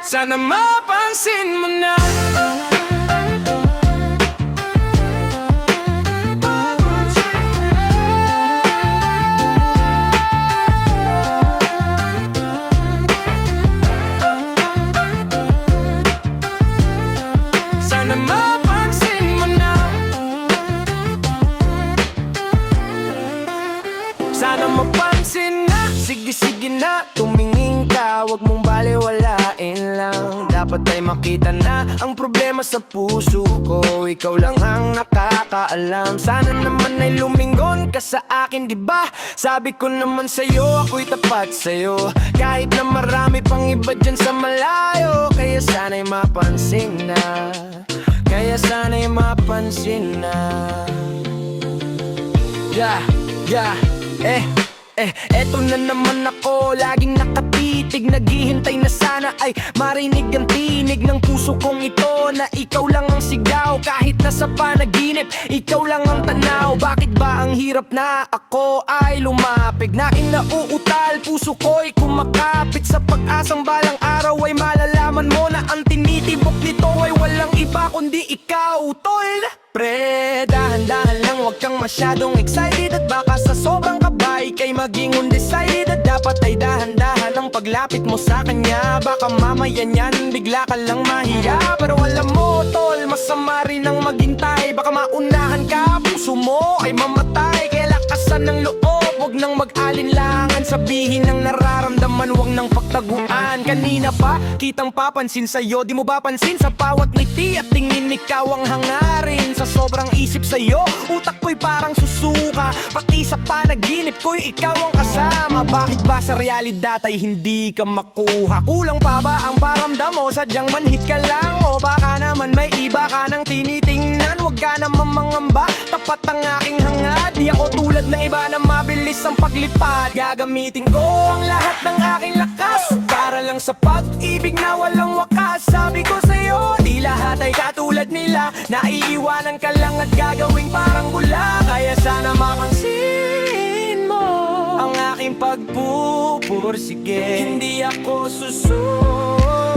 Sana mapansin mo na. Sana mapansin mo na. Sana mapansin na. Sige, sige na, tumingin ka. Huwag mong baliwalain lang. Dapat ay makita na ang problema sa puso ko. Ikaw lang ang nakakaalam. Sana naman ay lumingon ka sa akin, diba? Sabi ko naman sa'yo, ako'y tapat sa'yo. Kahit na marami pang iba dyan sa malayo. Kaya sana'y mapansin na. Kaya sana'y mapansin na. Eto na naman ako, laging nakatitig. Naghihintay na sana ay marinig ang tinig ng puso kong ito. Na ikaw lang ang sigaw, kahit nasa panaginip, ikaw lang ang tanaw. Bakit ba ang hirap na ako ay lumapig? Naking nauutal, puso ko'y kumakapit. Sa pag-asang balang araw ay malalaman mo na ang tinitibok nito ay walang iba kundi ikaw, tol. Pre, dahan-dahan lang, huwag kang masyadong excited. At baka sa sobrang kabay kay maging undecided. At dapat ay dahan-dahan ang paglapit mo sa kanya. Baka mamaya niyan, bigla ka lang mahiya. Pero alam mo, tol, masama rin ang maghintay. Baka maunahan ka, puso mo ay mamatay. Kaya lakasan ng loob, huwag nang mag-alinlangan. Sabihin ang nararamdaman, huwag nang pagtaguan. Kanina pa, kitang papansin sa'yo. Di mo ba pansin sa bawat ngiti at tingin ikaw ang hangarin? Sa sobrang isip sa'yo, utak ko'y parang susuka. Pati sa panaginip ko'y ikaw ang kasama. Bakit ba sa realidad ay hindi ka makuha? Kulang pa ba ang paramdam mo? Sadyang manhit ka lang o baka naman may iba ka nang tinitingnan? Huwag ka naman mangamba, tapat ang aking hangad. Di ako tulad ng iba na mabilis ang paglipad. Gagamitin ko ang lahat ng aking lakas para lang sa pag-ibig na walang wakas. Sabi ko sa'yo, di lahat ay katulad nila. Naiiwanan ka lang at gagawing parang bula. Kaya sana mapansin mo ang aking pagpupursige. Hindi ako susunod